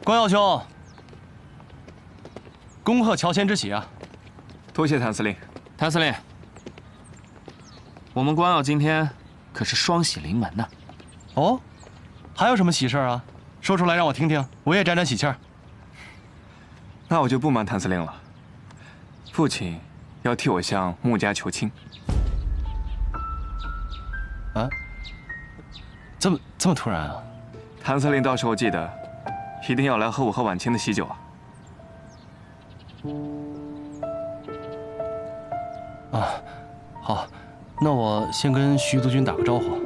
光耀兄，恭贺乔迁之喜啊！多谢谭司令。谭司令，我们光耀今天可是双喜临门呢。哦，还有什么喜事啊？说出来让我听听，我也沾沾喜气儿。那我就不瞒谭司令了，父亲要替我向穆家求亲。啊？这么突然啊？谭司令到时候记得，一定要来和我和婉清的喜酒啊！啊，好，那我先跟徐督军打个招呼。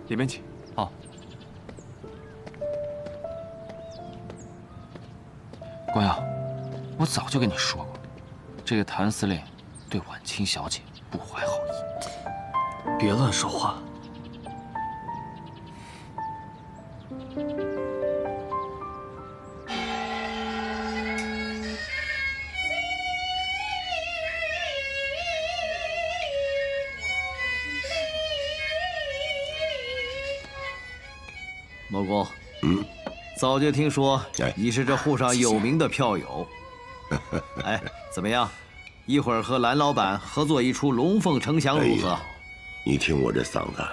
里面请。好。光耀，我早就跟你说过，这个谭司令对婉清小姐不怀好意。别乱说话。某公，早就听说你是这沪上有名的票友。哎，怎么样？一会儿和蓝老板合作一出《龙凤呈祥》如何？你听我这嗓子，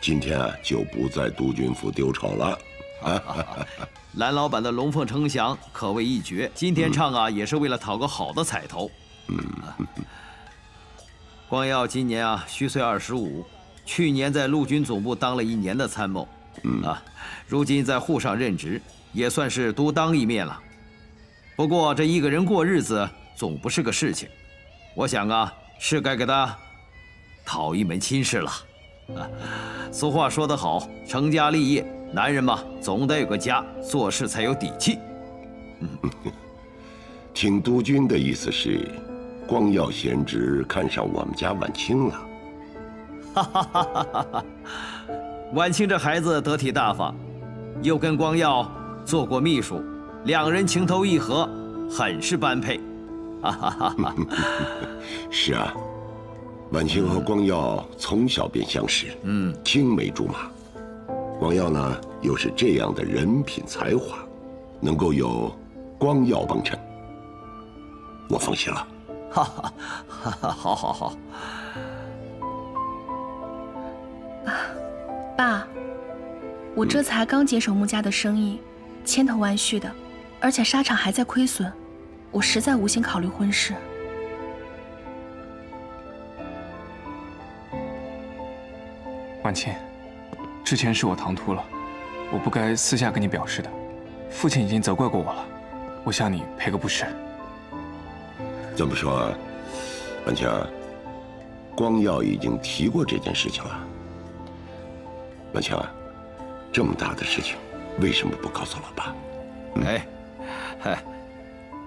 今天啊就不在督军府丢丑了。蓝老板的《龙凤呈祥》可谓一绝，今天唱啊也是为了讨个好的彩头。光耀今年啊虚岁25，去年在陆军总部当了1年的参谋。如今在沪上任职，也算是独当一面了。不过这一个人过日子总不是个事情，我想啊，是该给他讨一门亲事了。俗话说得好，成家立业，男人嘛，总得有个家，做事才有底气。听督军的意思是，光耀贤侄看上我们家婉清了。哈哈哈哈哈！婉清这孩子得体大方，又跟光耀做过秘书，两人情投意合，很是般配。哈哈哈哈！是啊，婉清和光耀从小便相识，青梅竹马。光耀呢，又是这样的人品才华，能够有光耀帮衬，我放心了。哈哈，好好好。爸，我这才刚接手穆家的生意，千头万绪的，而且沙场还在亏损，我实在无心考虑婚事。婉清，之前是我唐突了，我不该私下跟你表示的。父亲已经责怪过我了，我向你赔个不是。这么说，婉清，光耀已经提过这件事情了。婉清，这么大的事情，为什么不告诉老爸？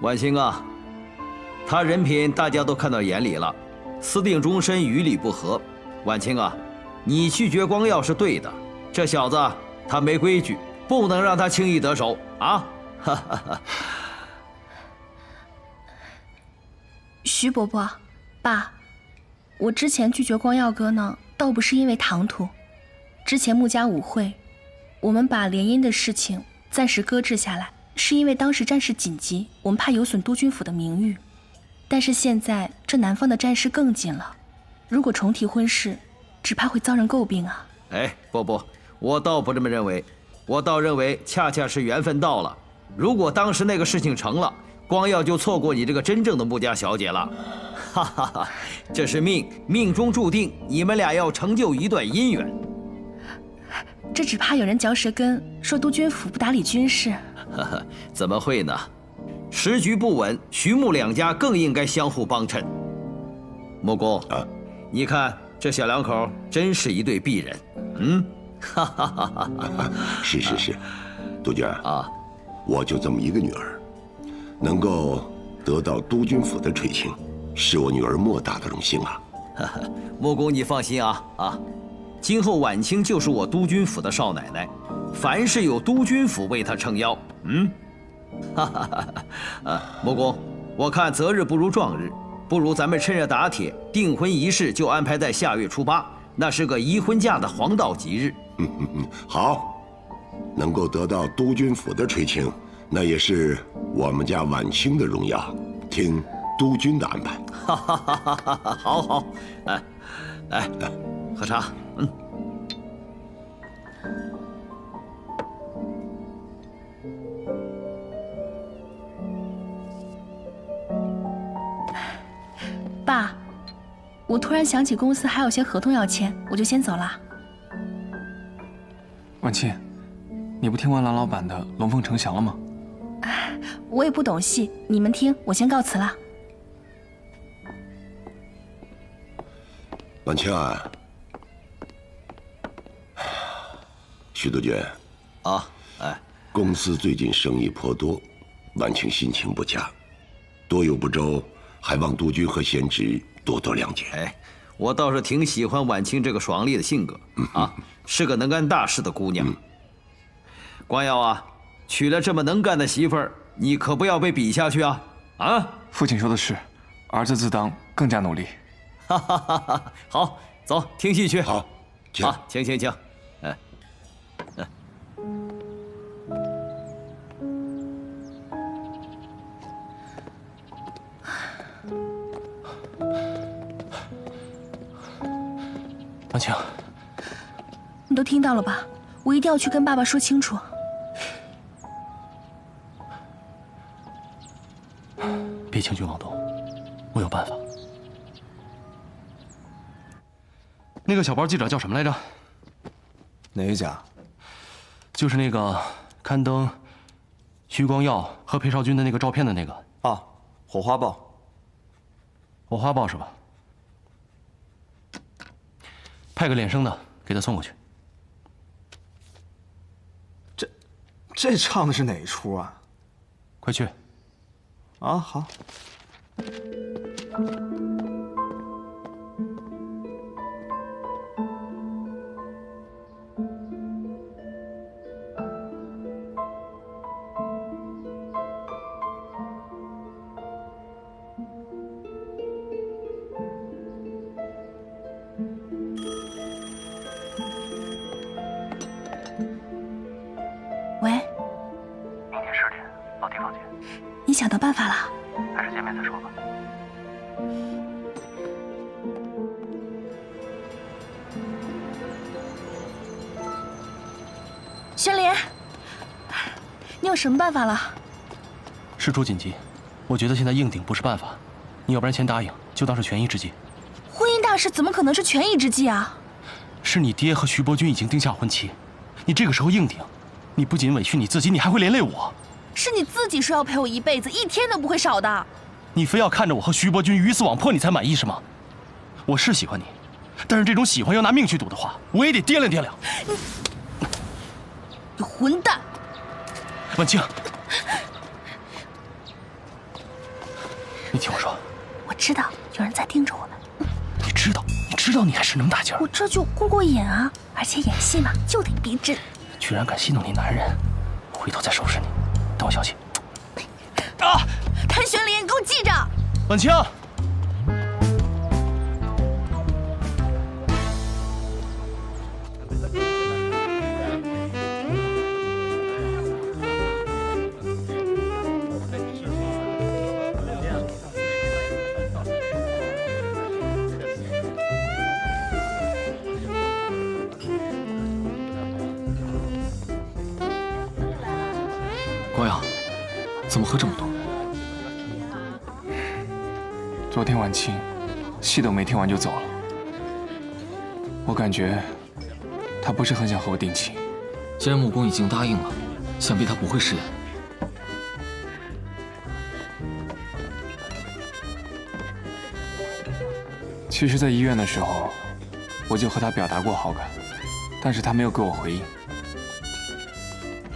婉清啊，他人品大家都看到眼里了，私定终身，与理不合。婉清啊，你拒绝光耀是对的，这小子他没规矩，不能让他轻易得手啊！哈哈哈。徐伯伯，爸，我之前拒绝光耀哥呢，倒不是因为唐突。之前穆家舞会，我们把联姻的事情暂时搁置下来，是因为当时战事紧急，我们怕有损督军府的名誉。但是现在这南方的战事更紧了，如果重提婚事，只怕会遭人诟病啊。不，我倒不这么认为，我倒认为恰恰是缘分到了。如果当时那个事情成了，光耀就错过你这个真正的穆家小姐了。哈哈哈，这是命中注定，你们俩要成就一段姻缘。这只怕有人嚼舌根，说督军府不打理军事。怎么会呢？时局不稳，徐穆两家更应该相互帮衬。穆公啊，你看这小两口真是一对璧人。哈哈哈哈！是，督军啊，我就这么一个女儿，能够得到督军府的垂青，是我女儿莫大的荣幸啊。穆公你放心啊。今后婉清就是我督军府的少奶奶，凡事有督军府为她撑腰。穆公，我看择日不如撞日，不如咱们趁热打铁，订婚仪式就安排在下月初8，那是个宜婚嫁的黄道吉日。好，能够得到督军府的垂青，那也是我们家晚清的荣耀。听督军的安排。哈哈哈哈哈！好好，来，喝茶。爸，我突然想起公司还有些合同要签，我就先走了。婉清，你不听完蓝老板的《龙凤呈祥》了吗？我也不懂戏，你们听，我先告辞了。晚清啊，徐督军啊，公司最近生意颇多，晚清心情不佳，多有不周，还望督军和贤侄多多谅解。我倒是挺喜欢婉清这个爽利的性格啊，是个能干大事的姑娘。光耀啊，娶了这么能干的媳妇儿，你可不要被比下去啊！啊，父亲说的是，儿子自当更加努力。哈哈哈哈！好，走，听戏去。好，请。婉清，你都听到了吧？我一定要去跟爸爸说清楚。别轻举妄动，我有办法。那个小报记者叫什么来着？哪一家？就是那个刊登徐光耀和裴少军的那个照片的那个。啊，火花报。火花报是吧？派个脸生的给他送过去。这唱的是哪一出啊？快去。啊，好。喂，明天10点，老地方见。你想到办法了？还是见面再说吧。宣莲，你有什么办法了？事出紧急，我觉得现在硬顶不是办法。你要不然先答应，就当是权宜之计。婚姻大事怎么可能是权宜之计啊？是你爹和徐伯钧已经定下婚期，你这个时候硬顶，你不仅委屈你自己，你还会连累我。是你自己说要陪我一辈子，一天都不会少的。你非要看着我和徐伯钧鱼死网破你才满意是吗？我是喜欢你，但是这种喜欢要拿命去赌的话，我也得掂量掂量。你混蛋！婉清，你听我说，我知道有人在盯着我们。你知道你还是那么大劲儿，我这就过瘾啊！而且演戏嘛，就得逼真。居然敢戏弄你男人，回头再收拾你。等我消息。啊！谭玄林，你给我记着。婉清。光耀，怎么喝这么多？昨天晚清，戏都没听完就走了。我感觉他不是很想和我定亲。既然穆公已经答应了，想必他不会食言。其实，在医院的时候，我就和他表达过好感，但是他没有给我回应，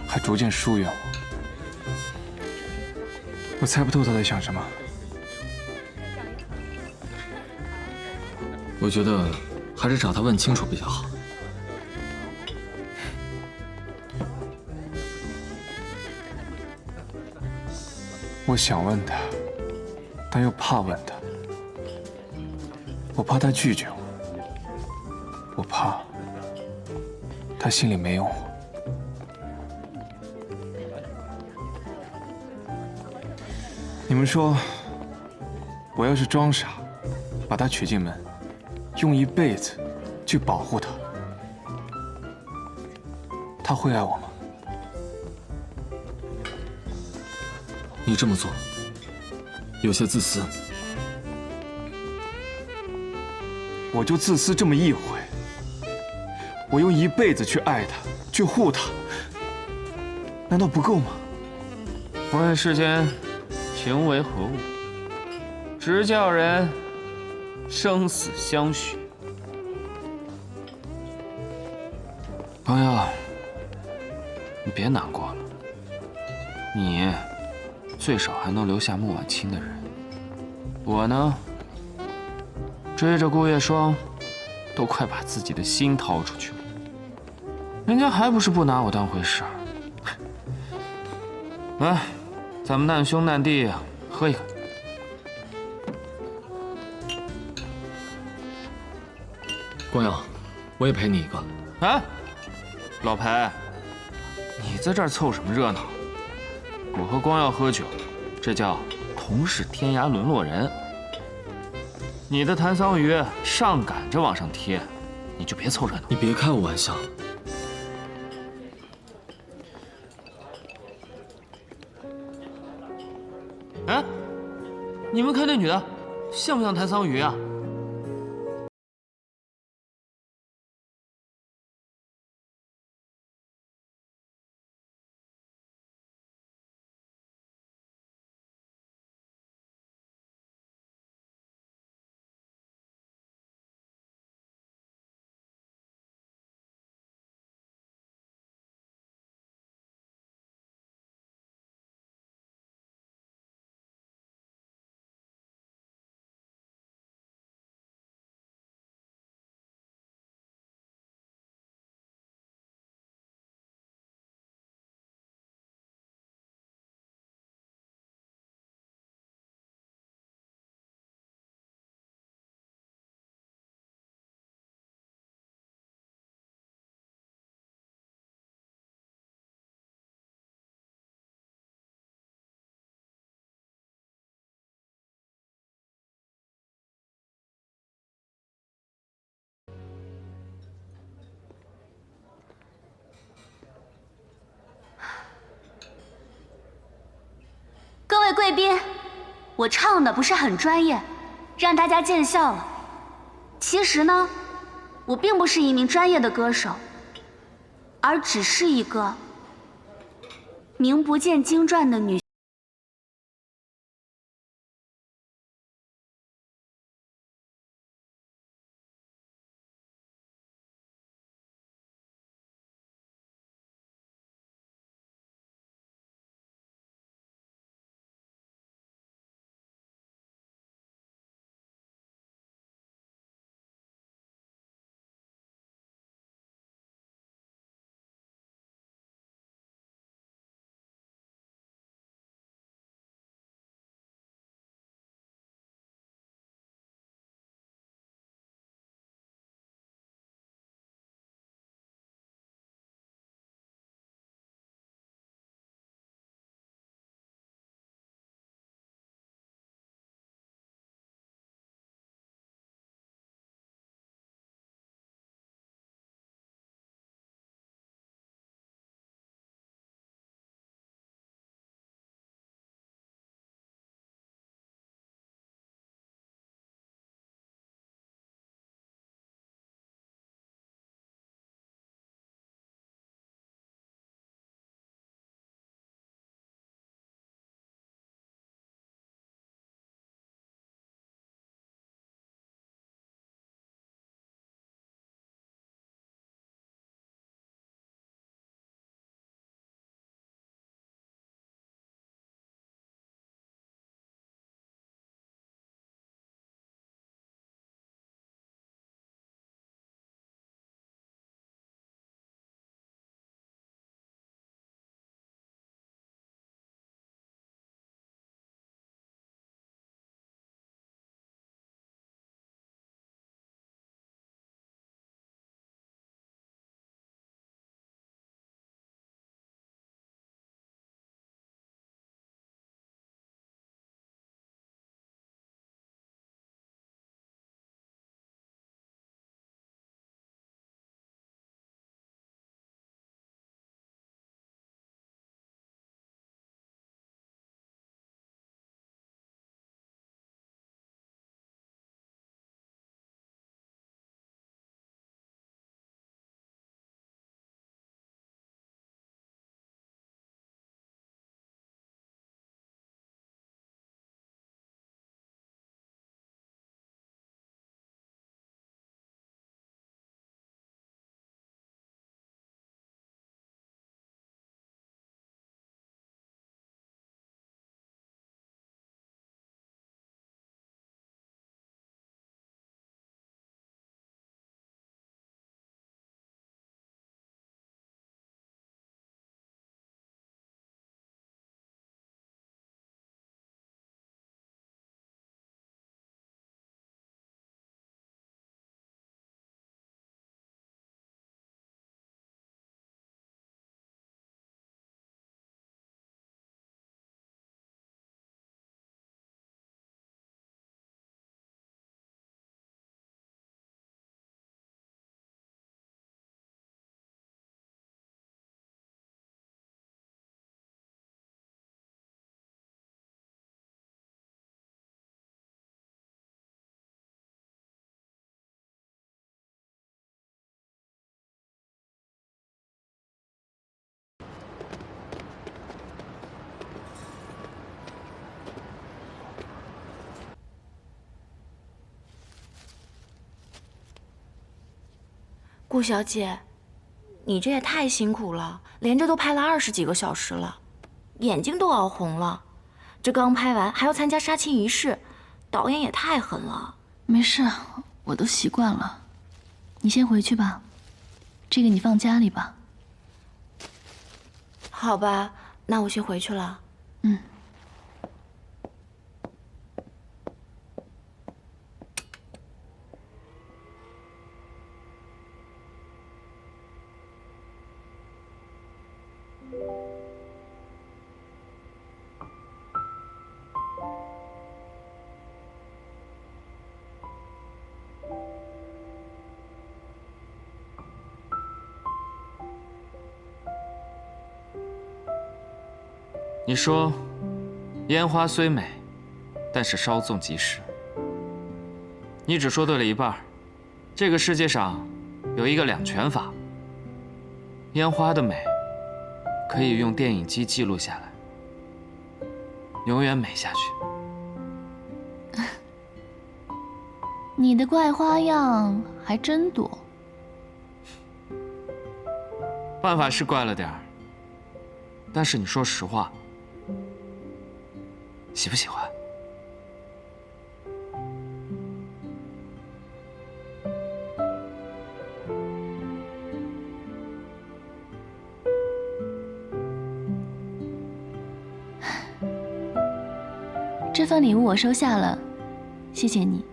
还逐渐疏远我。我猜不透他在想什么。我觉得还是找他问清楚比较好。我想问他，但又怕问他。我怕他拒绝我，我怕他心里没有我。你们说，我要是装傻，把她娶进门，用一辈子去保护她，她会爱我吗？你这么做有些自私。我就自私这么一回，我用一辈子去爱她，去护她，难道不够吗？问世间情为何物，直叫人生死相许。朋友，你别难过了，你最少还能留下穆婉清的人，我呢，追着顾月霜，都快把自己的心掏出去了，人家还不是不拿我当回事儿。来，咱们难兄难弟啊，喝一个。光耀，我也陪你一个。哎，老裴，你在这儿凑什么热闹？我和光耀喝酒，这叫同是天涯沦落人。你的谭桑榆上赶着往上贴，你就别凑热闹。你别开我玩笑。哎，你们看那女的，像不像谭桑榆啊？各位贵宾，我唱的不是很专业，让大家见笑了。其实呢，我并不是一名专业的歌手，而只是一个名不见经传的女。顾小姐，你这也太辛苦了，连着都拍了20几个小时了，眼睛都熬红了。这刚拍完还要参加杀青仪式，导演也太狠了。没事，我都习惯了。你先回去吧，这个你放家里吧。好吧，那我先回去了。嗯。你说，烟花虽美，但是稍纵即逝。你只说对了一半。这个世界上有一个两全法，烟花的美可以用电影机记录下来，永远美下去。你的怪花样还真多。办法是怪了点儿，但是你说实话，喜不喜欢？这份礼物我收下了，谢谢你。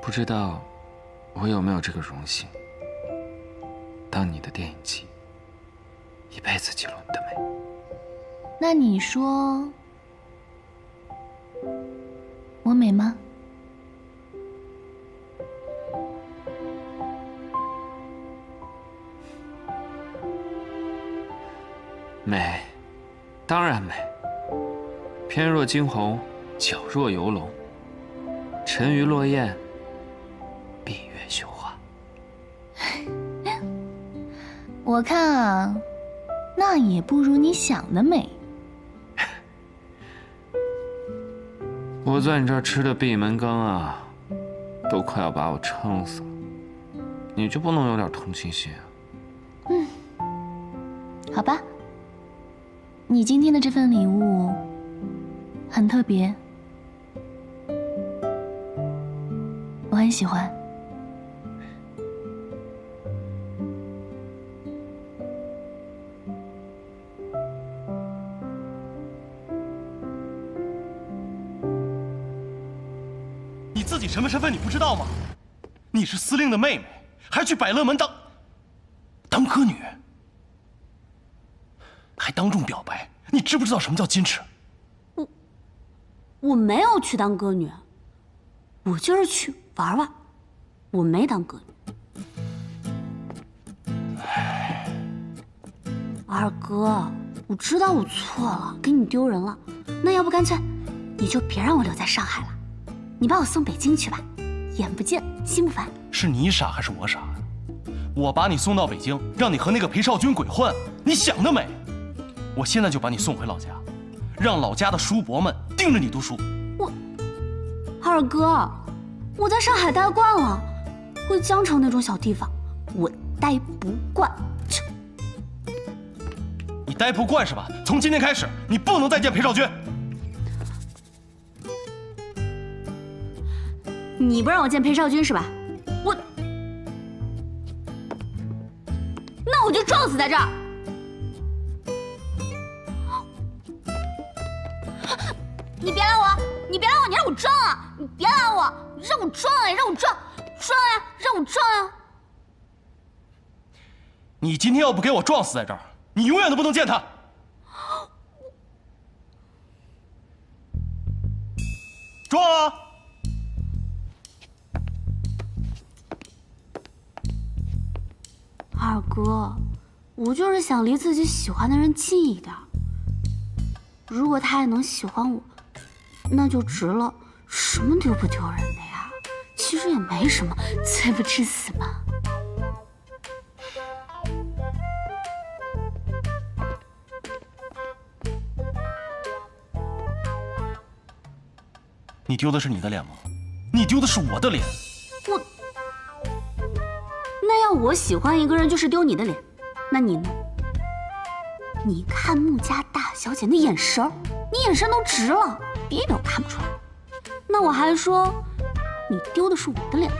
不知道我有没有这个荣幸，当你的电影机，一辈子记录你的美。那你说，我美吗？美，当然美。翩若惊鸿，皎若游龙，沉鱼落雁，闭月羞花。我看啊，那也不如你想的美。我在你这儿吃的闭门羹啊，都快要把我撑死了，你就不能有点同情心啊？好吧，你今天的这份礼物很特别，我很喜欢。你自己什么身份你不知道吗？你是司令的妹妹，还去百乐门当歌女，还当众表白，你知不知道什么叫矜持？我没有去当歌女，我就是去玩玩，我没当歌女。二哥，我知道我错了，给你丢人了，那要不干脆你就别让我留在上海了，你把我送北京去吧，眼不见心不烦。是你傻还是我傻？我把你送到北京，让你和那个裴少军鬼混，你想得美！我现在就把你送回老家，让老家的叔伯们盯着你读书。二哥，我在上海待惯了，回江城那种小地方我待不惯。你待不惯是吧？从今天开始，你不能再见裴少军。你不让我见裴少军是吧？那我就撞死在这儿。你别拦我！你别拦我！你让我撞啊！你别拦我！让我撞啊！让我撞！撞啊！让我撞啊！你今天要不给我撞死在这儿，你永远都不能见他。撞啊！二哥，我就是想离自己喜欢的人近一点。如果他也能喜欢我，那就值了，什么丢不丢人的呀？实也没什么，罪不至死嘛。你丢的是你的脸吗？你丢的是我的脸。那要我喜欢一个人就是丢你的脸，那你呢？你看穆家大小姐那眼神儿，你眼神都直了，别以为我看不出来。那我还说，你丢的是我的脸。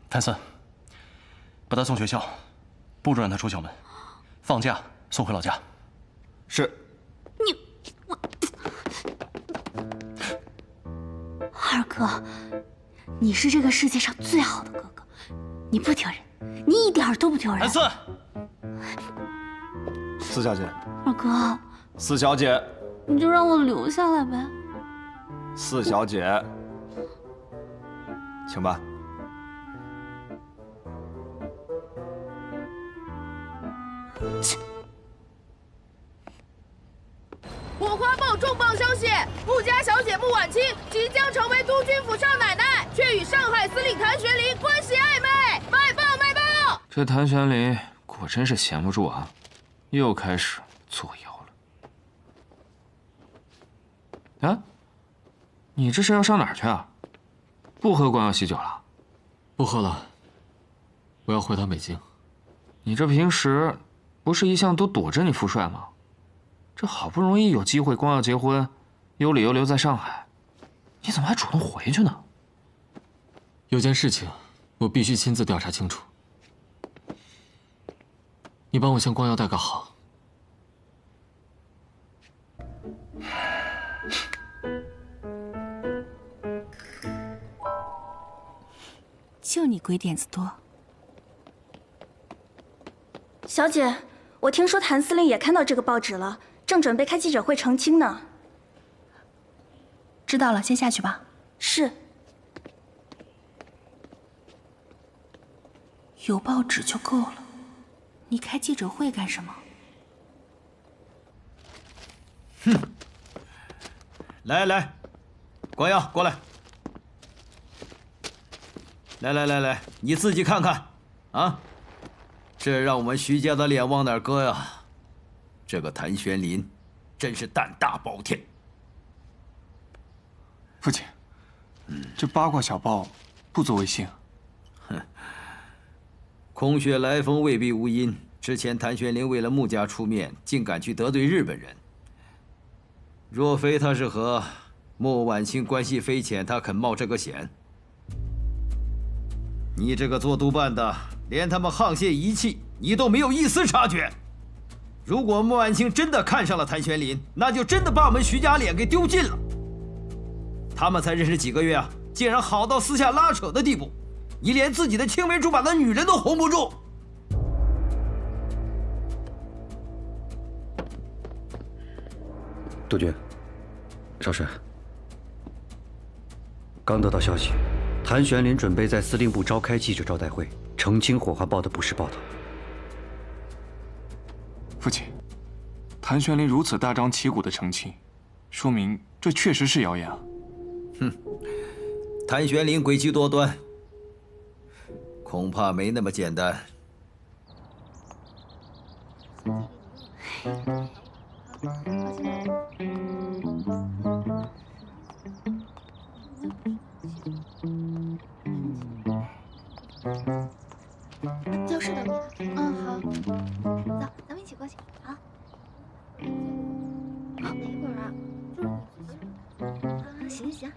谭森，把他送学校，不准让他出校门，放假送回老家。是。二哥，你是这个世界上最好的哥哥，你不丢人，你一点都不丢人。谭森，四小姐。二哥，四小姐，你就让我留下来呗。四小姐，请吧。火花报重磅消息：穆家小姐穆婉清即将成为督军府少奶奶，却与上海司令谭玄龄关系暧昧。卖报卖报！这谭玄龄果真是闲不住啊，又开始作妖了。啊，你这是要上哪儿去啊？不喝光耀喜酒了？不喝了，我要回趟北京。你这平时不是一向都躲着你父帅吗？这好不容易有机会光耀结婚，有理由留在上海，你怎么还主动回去呢？有件事情，我必须亲自调查清楚。你帮我向光耀带个好。就你鬼点子多。小姐，我听说谭司令也看到这个报纸了，正准备开记者会澄清呢。知道了，先下去吧。是。有报纸就够了，你开记者会干什么？哼！来，光耀过来。来，你自己看看，啊，这让我们徐家的脸往哪儿搁呀？这个谭玄龄，真是胆大包天。父亲，这八卦小报不足为信。哼，空穴来风未必无因。之前谭玄龄为了穆家出面，竟敢去得罪日本人。若非他是和穆婉清关系匪浅，他肯冒这个险？你这个做督办的，连他们沆瀣一气，你都没有一丝察觉。如果穆婉清真的看上了谭玄龄，那就真的把我们徐家脸给丢尽了。他们才认识几个月啊，竟然好到私下拉扯的地步，你连自己的青梅竹马的女人都哄不住。督军，少帅，刚得到消息，谭玄龄准备在司令部召开记者招待会，澄清火花报的不实报道。父亲，谭玄龄如此大张旗鼓的澄清，说明这确实是谣言啊！哼，谭玄龄诡计多端，恐怕没那么简单。教室等你。好。走，咱们一起过去。好。哪一会儿啊？就是你自己。行。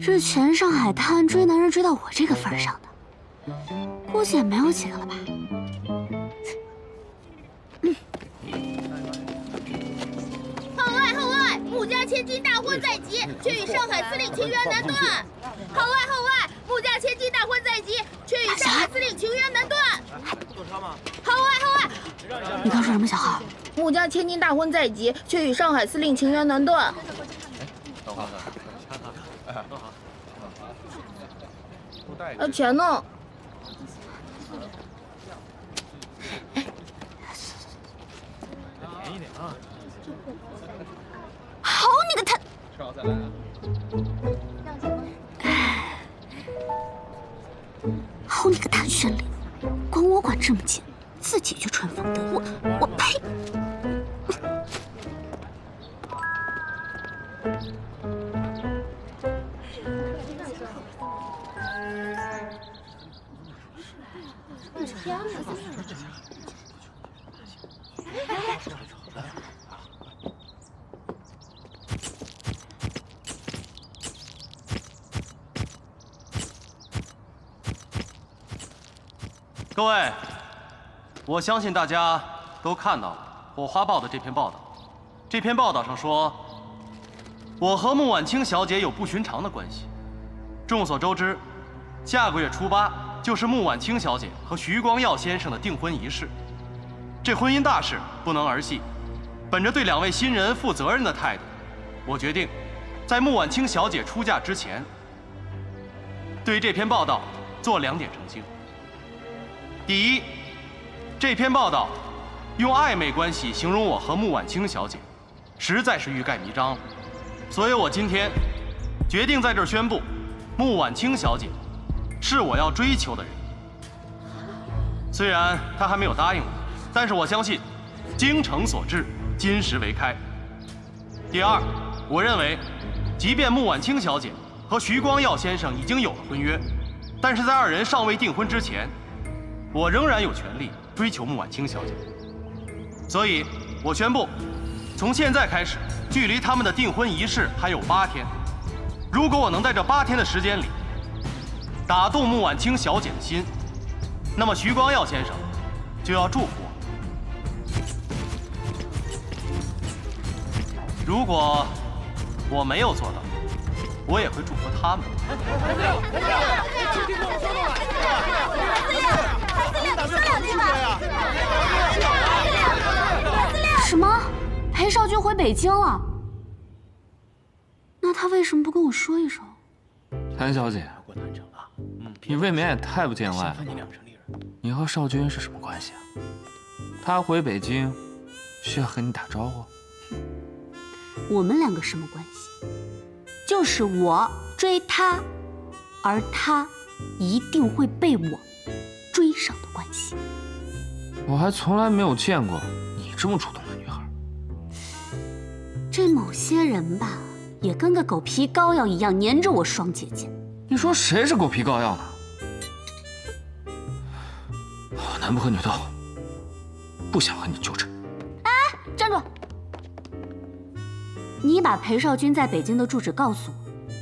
这全上海滩追男人追到我这个份上的，估计也没有几个了吧。后外，穆家千金大婚在即，却与上海司令情缘难断。后外，穆家千金大婚在即，却与上海司令情缘难断。后外，你刚说什么，小孩？穆家千金大婚在即，却与上海司令情缘难断。钱呢？便宜点啊！好你个他！吃好再来啊！好你个谭玄龄，管我管这么紧，自己就穿风得意，我呸！各位，我相信大家都看到了《火花报》的这篇报道。这篇报道上说，我和穆婉清小姐有不寻常的关系。众所周知，下个月初8就是穆婉清小姐和徐光耀先生的订婚仪式。这婚姻大事不能儿戏，本着对2位新人负责任的态度，我决定在穆婉清小姐出嫁之前，对于这篇报道做2点澄清。第一，这篇报道用暧昧关系形容我和穆婉清小姐，实在是欲盖弥彰了。所以我今天决定在这儿宣布，穆婉清小姐是我要追求的人。虽然她还没有答应我，但是我相信，精诚所至，金石为开。第二，我认为，即便穆婉清小姐和徐光耀先生已经有了婚约，但是在2人尚未订婚之前，我仍然有权利追求穆婉清小姐。所以，我宣布，从现在开始，距离他们的订婚仪式还有8天。如果我能在这8天的时间里打动穆婉清小姐的心，那么徐光耀先生就要祝福我。如果我没有做到，我也会祝福他们。什么？裴少君回北京了？那他为什么不跟我说一声？谭小姐，你未免也太不见外了。你和少君是什么关系啊？他回北京需要和你打招呼？我们2个什么关系？就是我追他，而他一定会被我追上的关系。我还从来没有见过你这么主动的女孩。这某些人吧，也跟个狗皮膏药一样粘着我双姐姐。你说谁是狗皮膏药呢？我男不和女斗，不想和你纠缠。哎，站住！你把裴少君在北京的住址告诉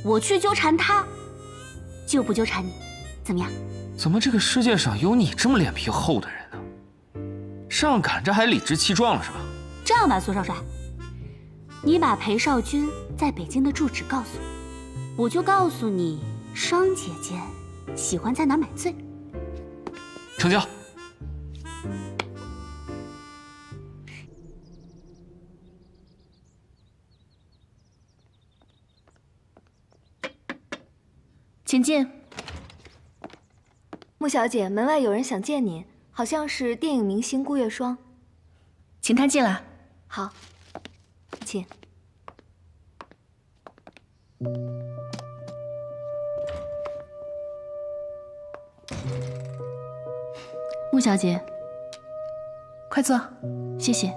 我，我去纠缠他，就不纠缠你，怎么样？怎么这个世界上有你这么脸皮厚的人呢？上赶着还理直气壮了是吧？这样吧，苏少帅，你把裴少君在北京的住址告诉我，我就告诉你双姐姐喜欢在哪买醉。成交。请进。穆小姐，门外有人想见您，好像是电影明星顾月霜，请她进来。好，请。穆小姐，快坐，谢谢。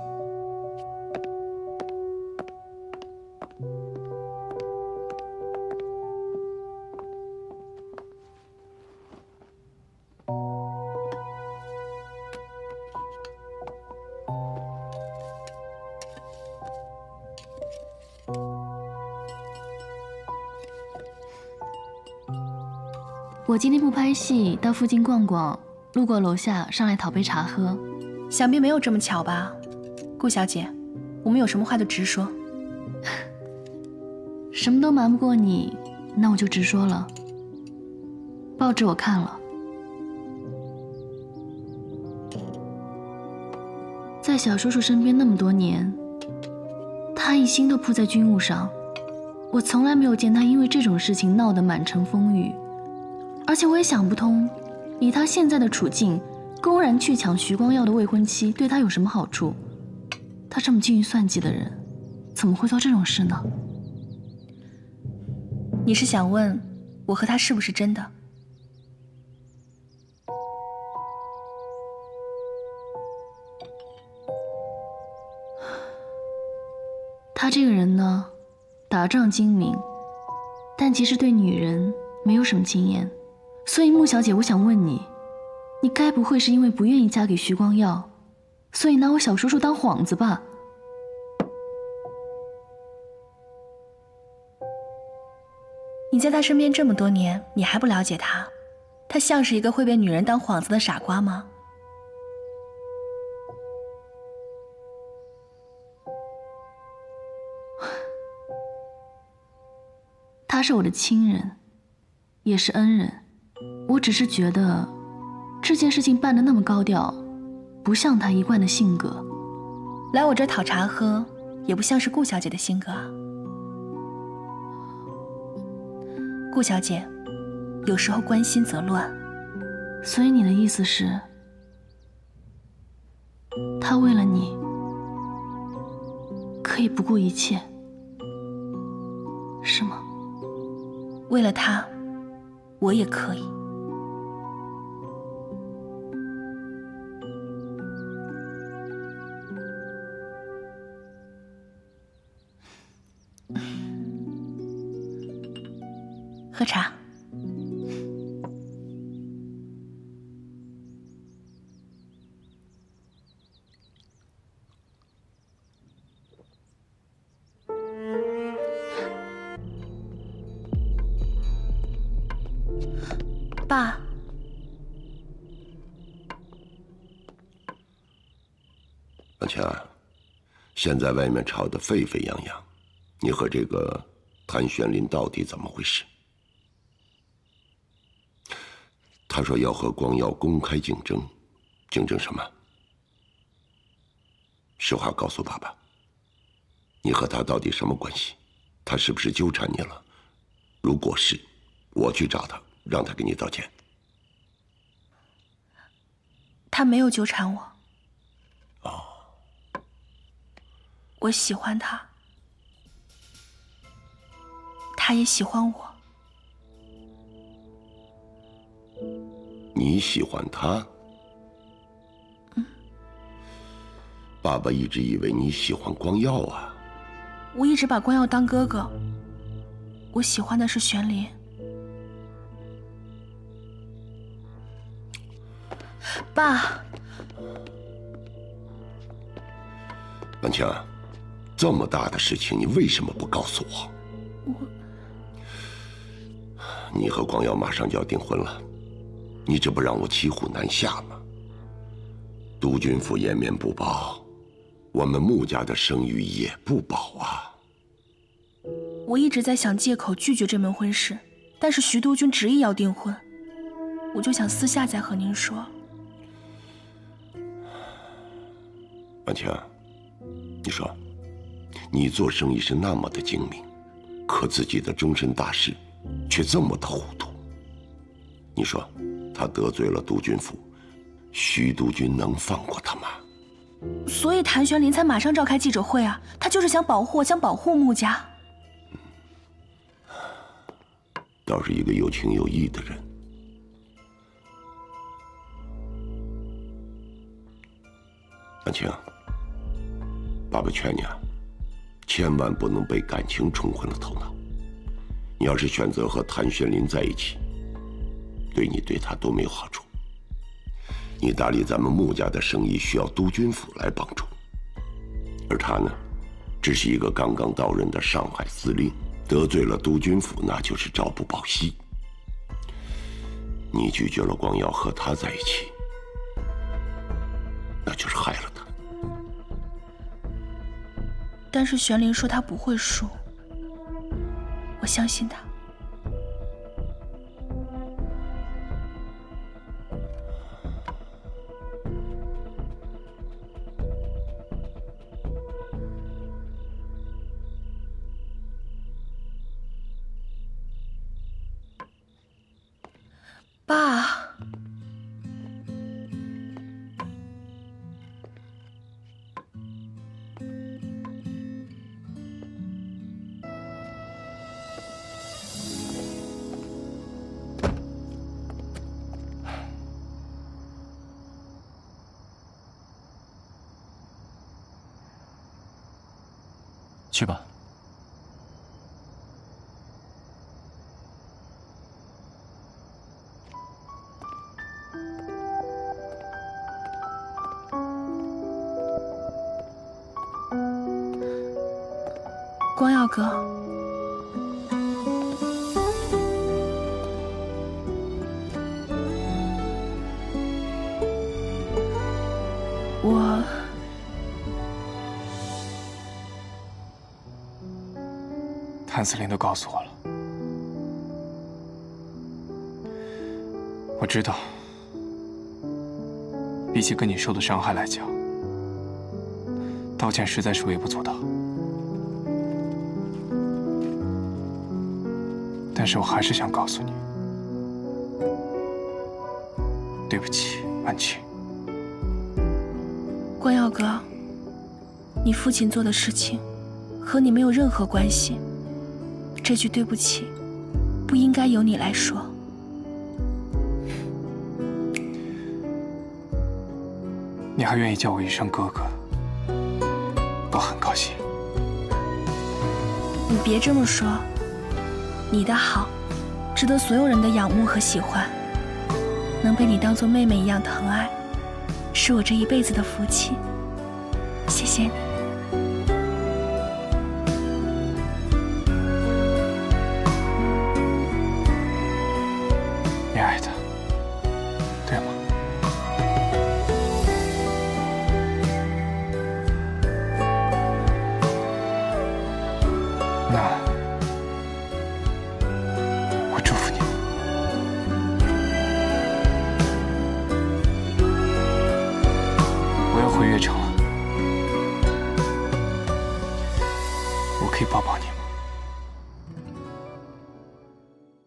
我今天不拍戏，到附近逛逛，路过楼下，上来讨杯茶喝。想必没有这么巧吧，顾小姐，我们有什么话就直说。什么都瞒不过你，那我就直说了。报纸我看了，在小叔叔身边那么多年，他一心都扑在军务上，我从来没有见他因为这种事情闹得满城风雨。而且我也想不通，以他现在的处境，公然去抢徐光耀的未婚妻，对他有什么好处？他这么精于算计的人，怎么会做这种事呢？你是想问我和他是不是真的？他这个人呢，打仗精明，但其实对女人没有什么经验。所以穆小姐，我想问你，你该不会是因为不愿意嫁给徐光耀，所以拿我小叔叔当幌子吧？你在他身边这么多年，你还不了解他？他像是一个会被女人当幌子的傻瓜吗？他是我的亲人，也是恩人。我只是觉得这件事情办得那么高调，不像他一贯的性格。来我这儿讨茶喝，也不像是顾小姐的性格啊。顾小姐，有时候关心则乱。所以你的意思是，他为了你，可以不顾一切，是吗？为了他，我也可以。喝茶。爸，阿强，现在外面吵得沸沸扬扬，你和这个谭玄林到底怎么回事？他说要和光耀公开竞争，竞争什么？实话告诉爸爸，你和他到底什么关系？他是不是纠缠你了？如果是，我去找他，让他给你道歉。他没有纠缠我。哦。我喜欢他，他也喜欢我。你喜欢他？爸爸一直以为你喜欢光耀啊。我一直把光耀当哥哥，我喜欢的是玄林。爸，万清，这么大的事情，你为什么不告诉我？你和光耀马上就要订婚了，你这不让我骑虎难下吗？督军府颜面不保，我们穆家的声誉也不保啊。我一直在想借口拒绝这门婚事，但是徐督军执意要订婚，我就想私下再和您说。万清，你说，你做生意是那么的精明，可自己的终身大事却这么的糊涂。你说，他得罪了督军府，徐督军能放过他吗？所以谭玄林才马上召开记者会啊，他就是想保护我，想保护穆家。倒是一个有情有义的人。万清，爸爸劝你啊，千万不能被感情冲昏了头脑。你要是选择和谭玄林在一起，对你对他都没有好处。你打理咱们穆家的生意需要督军府来帮助，而他呢，只是一个刚刚到任的上海司令，得罪了督军府那就是朝不保夕。你拒绝了光耀和他在一起，那就是害了他。但是玄灵说他不会输，我相信他。爸，去吧。光耀哥，谭司令都告诉我了，我知道，比起跟你受的伤害来讲，道歉实在是微不足道。但是我还是想告诉你，对不起，婉清。光耀哥，你父亲做的事情和你没有任何关系，这句对不起不应该由你来说。你还愿意叫我一声哥哥，我很高兴。你别这么说，你的好值得所有人的仰慕和喜欢，能被你当作妹妹一样疼爱，是我这一辈子的福气。谢谢你。